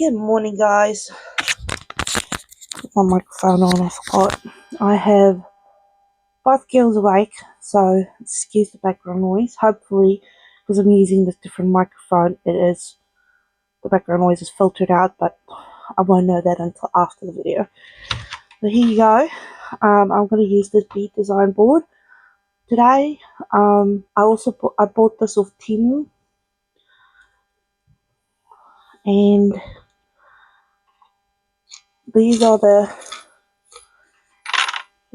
Good morning, guys. Put my microphone on, I forgot. I have both girls awake, so excuse the background noise. Hopefully, because I'm using this different microphone, the background noise is filtered out, but I won't know that until after the video. But here you go. I'm going to use this bead design board today. I bought this off Temu, and these are the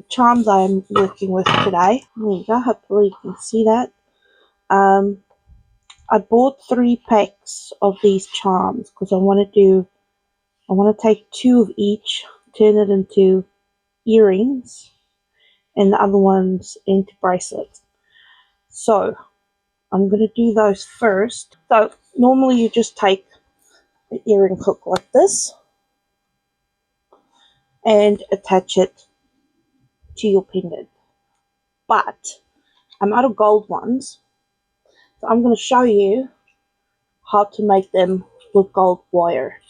charms I'm working with today. There you go. Hopefully you can see that. I bought 3 packs of these charms because I want to take 2 of each, turn it into earrings, and the other ones into bracelets. So I'm going to do those first. So normally you just take the earring hook like this and attach it to your pendant. But I'm out of gold ones, so I'm going to show you how to make them with gold wire.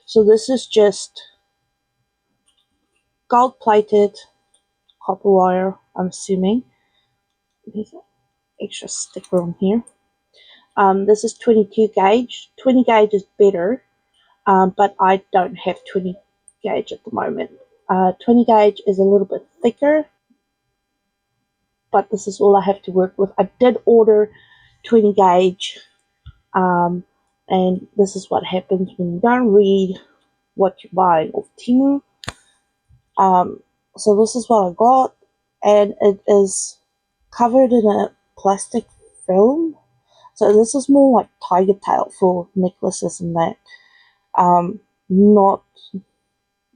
So this is just gold plated copper wire, I'm assuming. There's an extra sticker on here. This is 22 gauge. 20 gauge is better, but I don't have 20 gauge at the moment. 20 gauge is a little bit thicker, but this is all I have to work with. I did order 20 gauge, and this is what happens when you don't read what you're buying off Temu. So this is what I got, and it is covered in a plastic film. So this is more like tiger tail for necklaces and that, not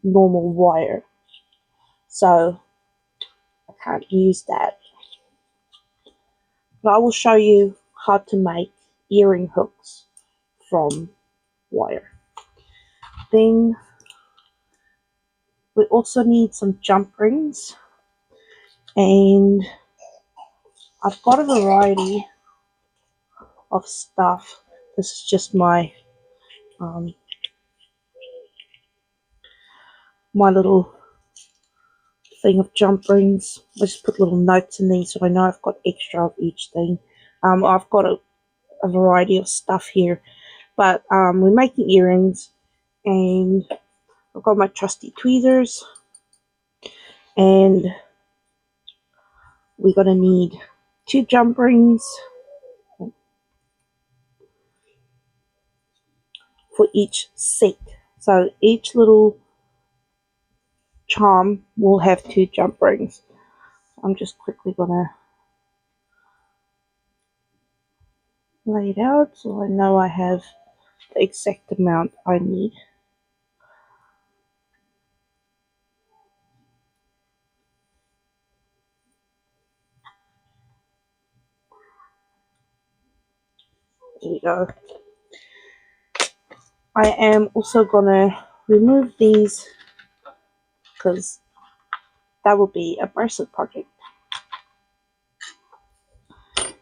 normal wire. So I can't use that. But I will show you how to make earring hooks from wire. Then we also need some jump rings, and I've got a variety of stuff. This is just my my little thing of jump rings. I just put little notes in these so I know I've got extra of each thing. I've got a variety of stuff here, but we're making earrings, and I've got my trusty tweezers, and we're gonna need 2 jump rings for each set. So each little charm will have 2 jump rings. I'm just quickly gonna lay it out so I know I have the exact amount I need. There we go. I am also gonna remove these because that will be a bracelet project.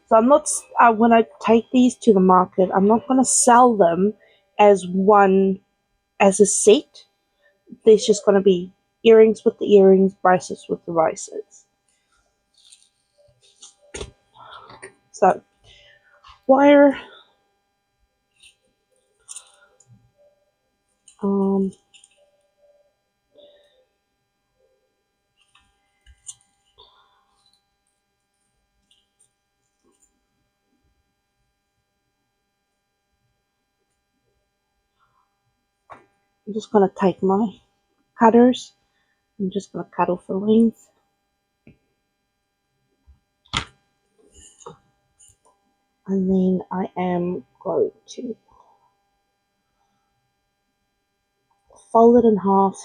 So I'm not, when I take these to the market, I'm not going to sell them as a set. There's just going to be earrings with the earrings, bracelets with the bracelets. So, wire, I'm just going to take my cutters. I'm just going to cut off the length. And then I am going to fold it in half.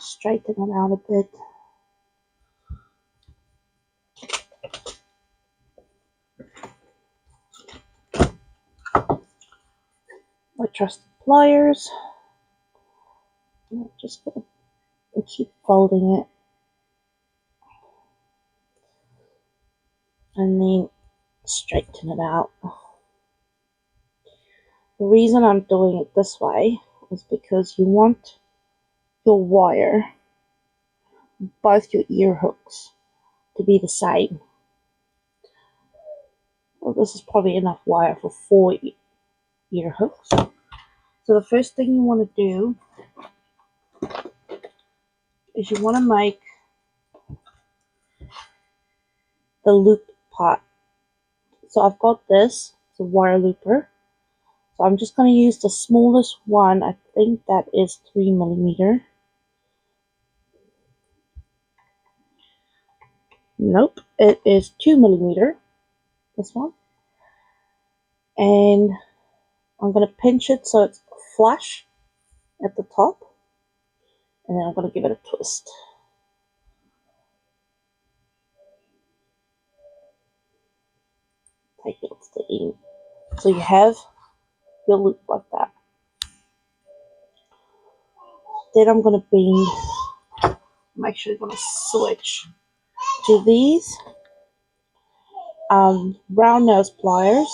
Straighten it out a bit. trusted pliers. I'm just going to keep folding it. And then straighten it out. The reason I'm doing it this way is because you want your wire, both your ear hooks, to be the same. Well, this is probably enough wire for 4 ear hooks. So the first thing you want to do is you want to make the loop part. So I've got this, it's a wire looper. So I'm just going to use the smallest one. I think that is 3mm. Nope, it is 2mm, this one. And I'm going to pinch it so it's flush at the top. And then I'm going to give it a twist. Take it to the end. So you have your loop like that. Then I'm going to bend. Make sure you're going to switch to these round nose pliers.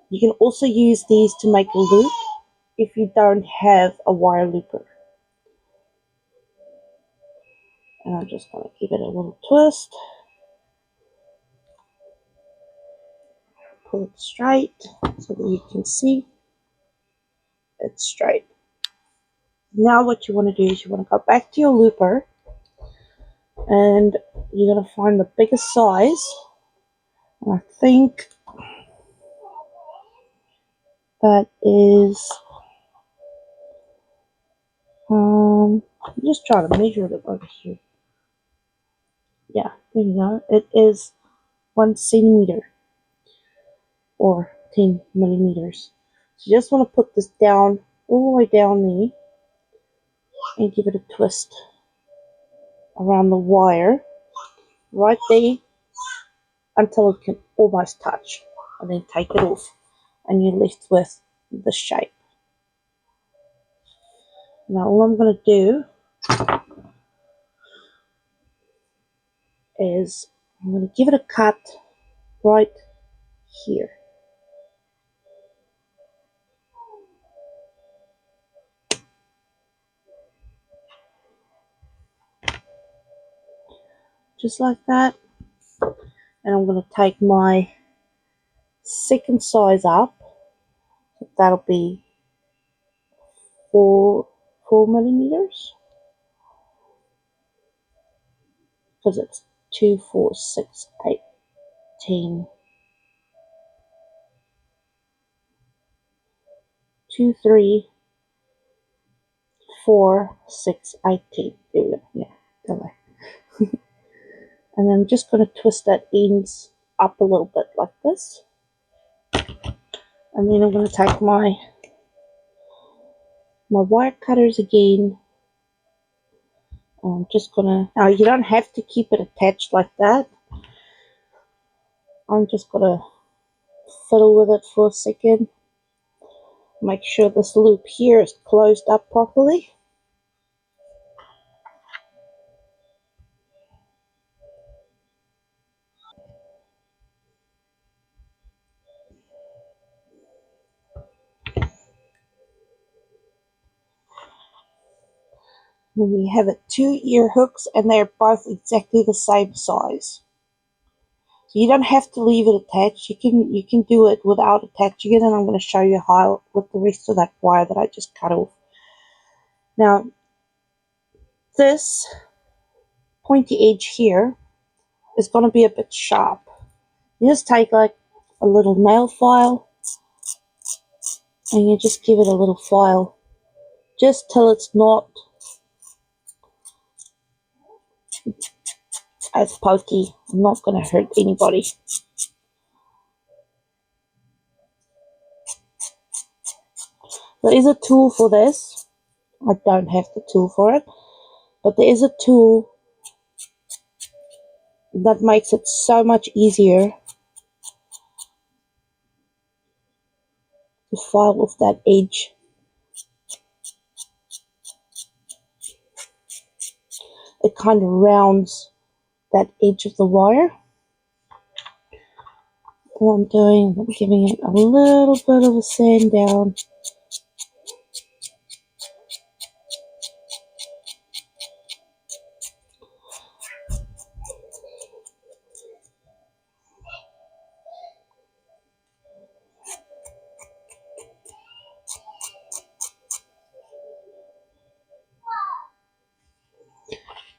You can also use these to make a loop if you don't have a wire looper. And I'm just going to give it a little twist. Pull it straight so that you can see it's straight. Now what you want to do is you want to go back to your looper and you're going to find the biggest size. And I think that is, I'm just trying to measure it over here. Yeah, there you go. It is 1 centimeter or 10mm. So you just want to put this down, all the way down there, and give it a twist around the wire right there until it can almost touch, and then take it off and you're left with the shape. Now all I'm going to do is I'm going to give it a cut right here. Just like that. And I'm going to take my second size up. That'll be 4mm, because it's 2, 4, 6, 8, 10, 2, 3, 4, 6, 8, 10. There we go. Yeah, that way. And then I'm just going to twist that ends up a little bit like this. And then I'm going to take my wire cutters again. I'm just going to, now you don't have to keep it attached like that. I'm just going to fiddle with it for a second. Make sure this loop here is closed up properly. Then you have it 2 ear hooks and they're both exactly the same size. So you don't have to leave it attached. You can do it without attaching it, and I'm going to show you how with the rest of that wire that I just cut off. Now this pointy edge here is going to be a bit sharp. You just take like a little nail file and you just give it a little file just till it's not as pokey. I'm not going to hurt anybody. There is a tool for this. I don't have the tool for it, but there is a tool that makes it so much easier to file off that edge. it kind of rounds that edge of the wire. What I'm doing, I'm giving it a little bit of a sand down.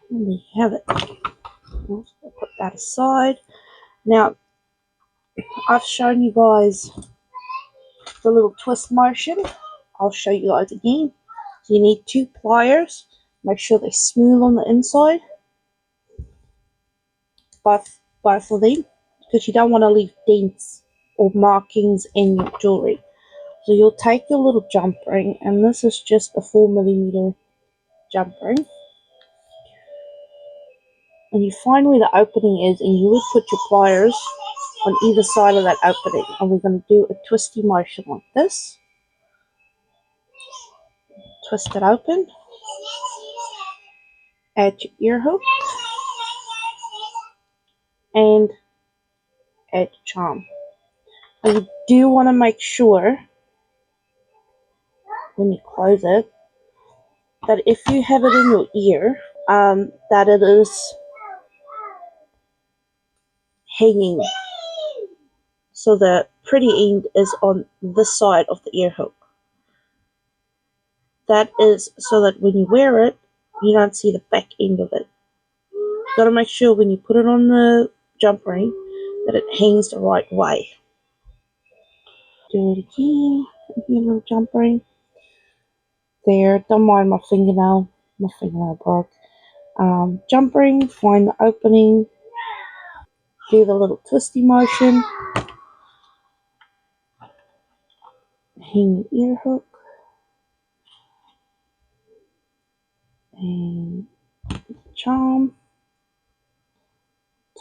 And there you have it. I'll put that aside. Now, I've shown you guys the little twist motion. I'll show you guys again. So you need 2 pliers. Make sure they're smooth on the inside. Both of them. Because you don't want to leave dents or markings in your jewellery. So you'll take your little jump ring, and this is just a 4mm jump ring. And you find where the opening is, and you would put your pliers on either side of that opening. And we're going to do a twisty motion like this. Twist it open. Add your ear hook. And add your charm. And you do want to make sure, when you close it, that if you have it in your ear, that it is hanging. So the pretty end is on this side of the ear hook. That is so that when you wear it, you don't see the back end of it. You gotta make sure when you put it on the jump ring that it hangs the right way. Do it again. Your little jump ring. There, don't mind my fingernail. My fingernail broke. Jump ring, find the opening, do the little twisty motion, hang the ear hook, and charm,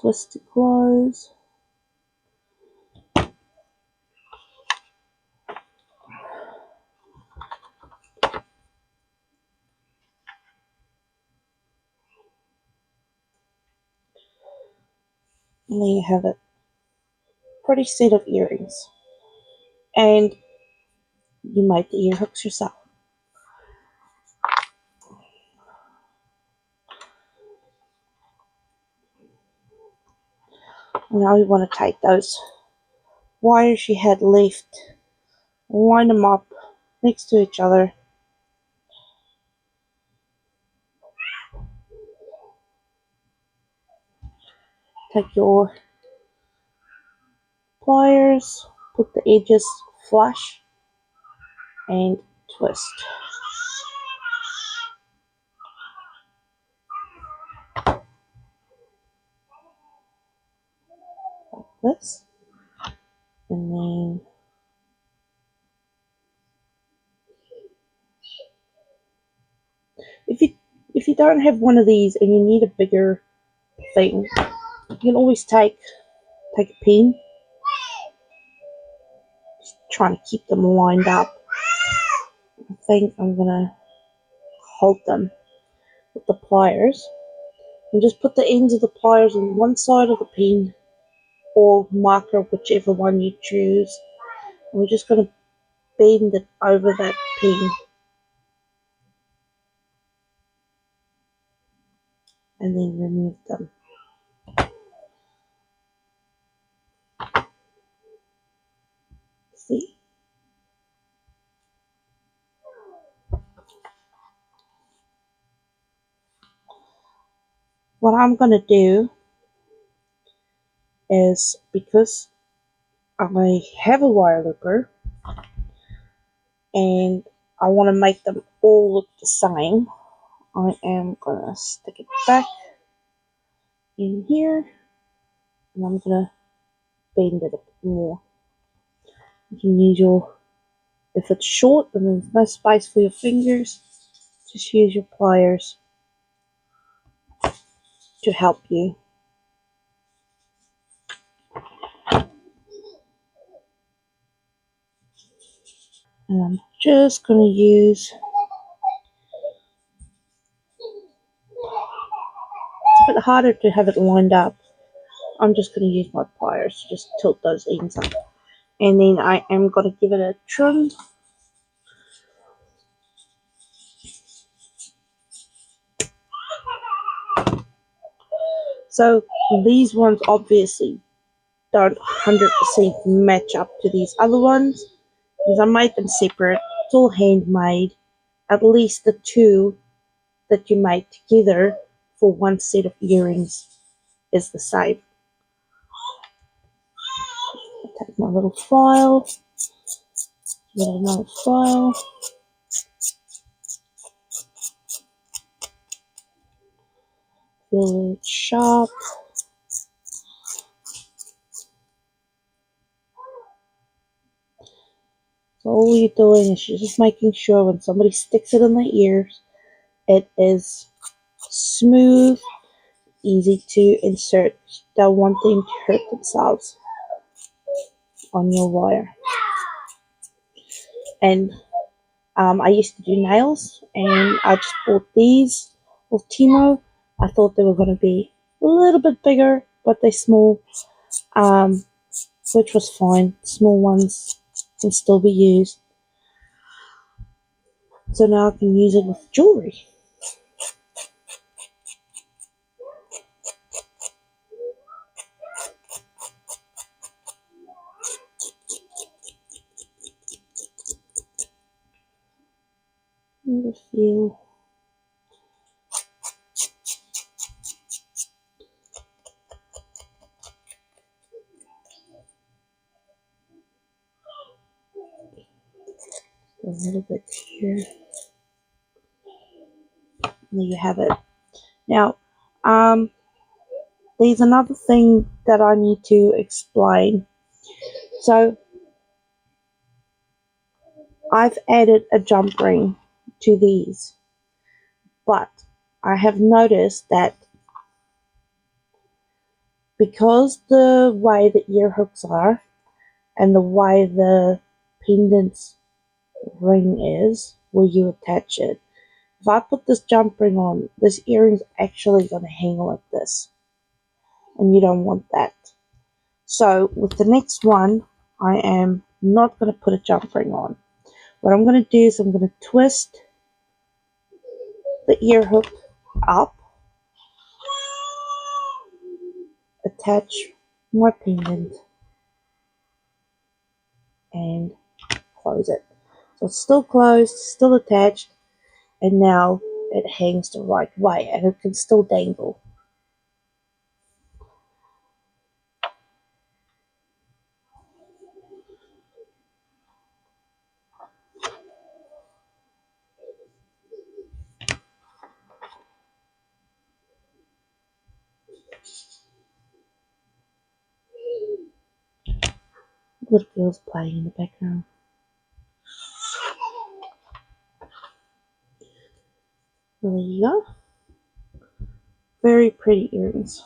twist it close. And there you have it. Pretty set of earrings. And you made the ear hooks yourself. Now we want to take those wires you had left, line them up next to each other. Take your pliers, put the edges flush, and twist. Like this. And then if you don't have one of these and you need a bigger thing, you can always take a pen, just trying to keep them lined up. I think I'm gonna hold them with the pliers and just put the ends of the pliers on one side of the pen or marker, whichever one you choose. And we're just gonna bend it over that pen and then remove them. See? What I'm gonna do is, because I have a wire looper and I want to make them all look the same, I am gonna stick it back in here and I'm gonna bend it a bit more. You can use your, if it's short and there's no space for your fingers, just use your pliers to help you. And I'm just gonna use harder to have it lined up, I'm just going to use my pliers to just tilt those ends up. And then I am going to give it a trim. So these ones obviously don't 100% match up to these other ones because I made them separate. It's all handmade. At least the two that you made together for one set of earrings is the same. I'll take my little file, get another file. Feel it sharp. So all you're doing is you're just making sure when somebody sticks it in their ears, it is smooth, easy to insert. Don't want them to hurt themselves on your wire. And I used to do nails, and I just bought these with Timo. I thought they were going to be a little bit bigger, but they're small, which was fine. Small ones can still be used. So now I can use it with jewelry. Let it feel. A little bit here. There you have it. Now, there's another thing that I need to explain. So, I've added a jump ring to these, but I have noticed that because the way the ear hooks are and the way the pendant's ring is, where you attach it, if I put this jump ring on, this earring's actually going to hang like this, and you don't want that. So with the next one, I am not going to put a jump ring on. What I'm going to do is I'm going to twist the ear hook up, attach my pendant, and close it. So it's still closed, still attached, and now it hangs the right way, and it can still dangle. Little girl's playing in the background. So there you go. Very pretty earrings.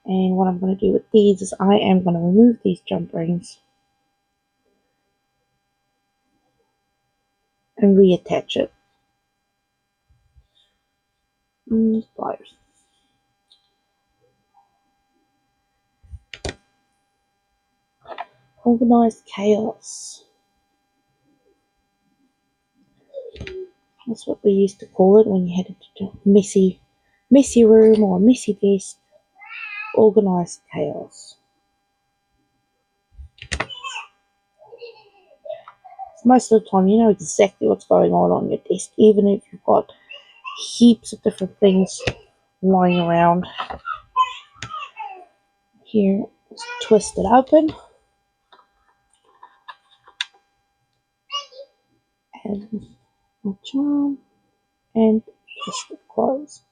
And what I'm going to do with these is I am going to remove these jump rings and reattach it. Pliers. Organized chaos. That's what we used to call it when you had a messy room or a messy desk. Organized chaos. Most of the time, you know exactly what's going on your desk, even if you've got heaps of different things lying around. Here, let's twist it open. And my charm. And twist it close.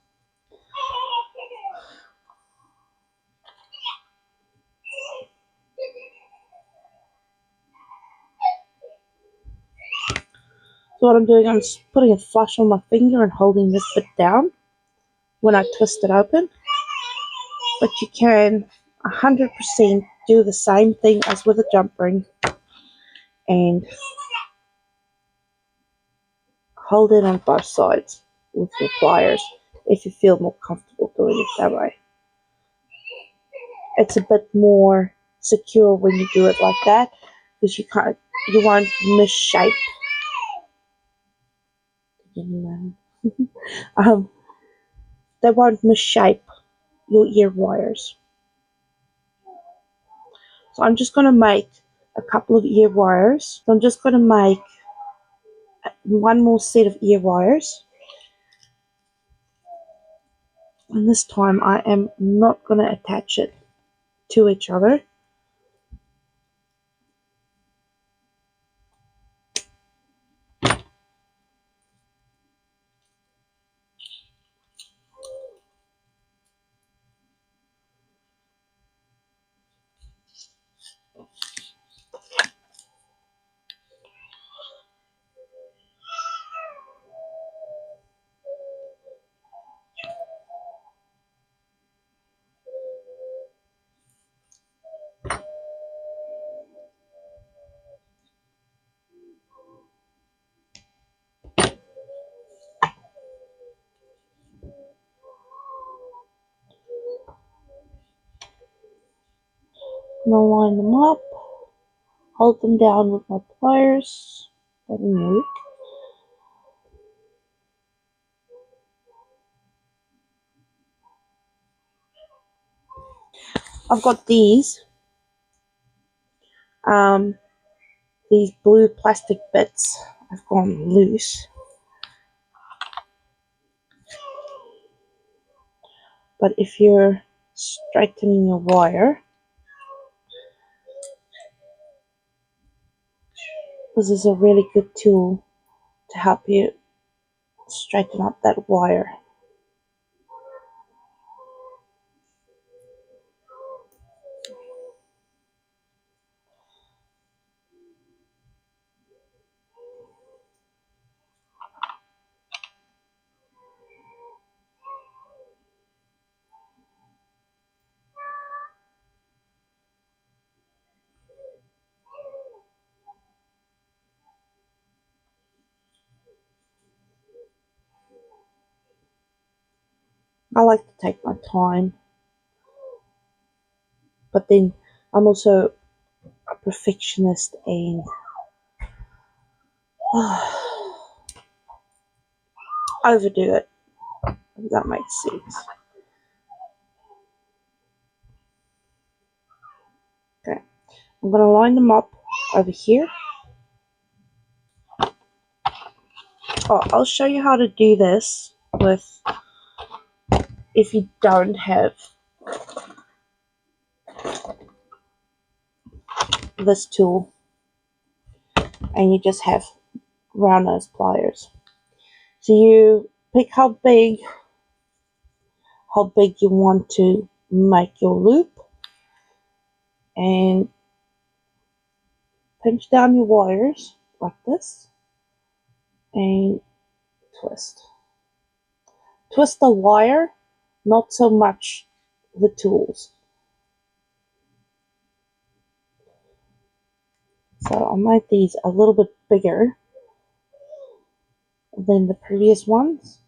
So what I'm doing, I'm just putting a flush on my finger and holding this bit down when I twist it open. But you can 100% do the same thing as with a jump ring and hold it on both sides. with your pliers if you feel more comfortable doing it that way. It's a bit more secure when you do it like that because you won't misshape. They won't misshape your ear wires. So I'm just going to make a couple of ear wires. So I'm just going to make one more set of ear wires. And this time I am not going to attach it to each other. I'm going to line them up, hold them down with my pliers. Doesn't work. I've got these blue plastic bits have gone loose. But if you're straightening your wire, this is a really good tool to help you straighten up that wire. I like to take my time, but then I'm also a perfectionist and overdo it, if that makes sense. Okay, I'm going to line them up over here. Oh, I'll show you how to do this if you don't have this tool and you just have round nose pliers. So you pick how big you want to make your loop and pinch down your wires like this and twist. Twist the wire, not so much the tools. So I made these a little bit bigger than the previous ones,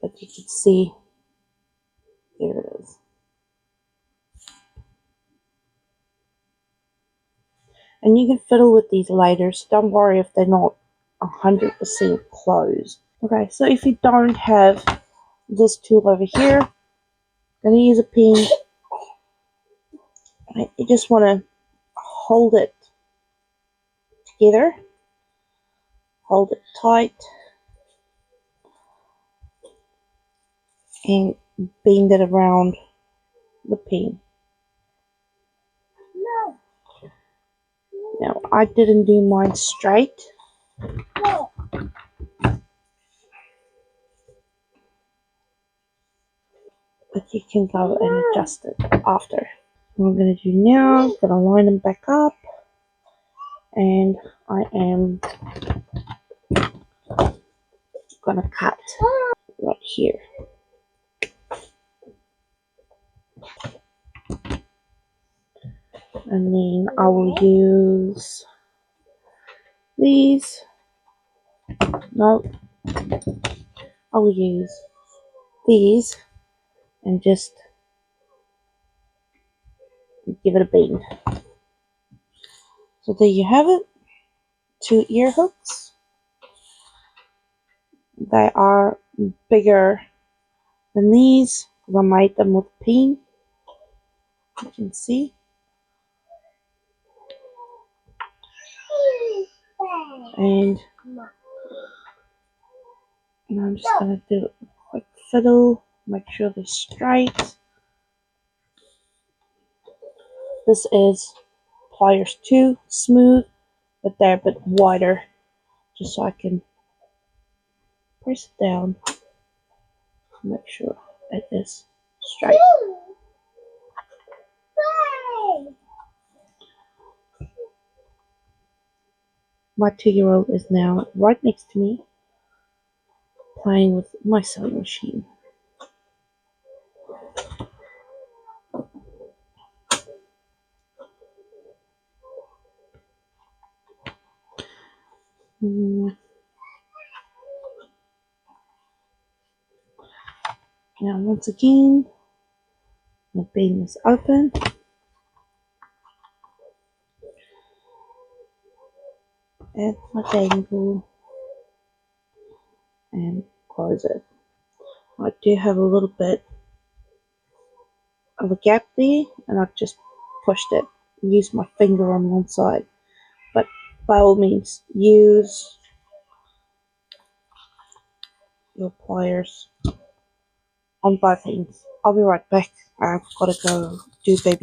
but you can see, there it is. And you can fiddle with these later, so don't worry if they're not 100% closed. Okay, so if you don't have this tool over here, I'm going to use a pin. You just want to hold it together, hold it tight, and bend it around the pin. Now, I didn't do mine straight. But you can go and adjust it after. What I'm going to do now, I'm going to line them back up. And I am going to cut right here. And then I will use these. No, I'll use these and just give it a bend. So there you have it. 2 ear hooks. They are bigger than these because I made them with pin. You can see. And I'm just going to do a quick fiddle, make sure they're straight. This is Pliers 2, smooth, but they're a bit wider, just so I can press it down, make sure it is straight. My 2-year-old is now right next to me, playing with my sewing machine. Now once again, the beam is open. Add my dangle and close it. I do have a little bit of a gap there, and I've just pushed it. Use my finger on one side, but by all means use your pliers on both ends. I'll be right back. I've got to go do baby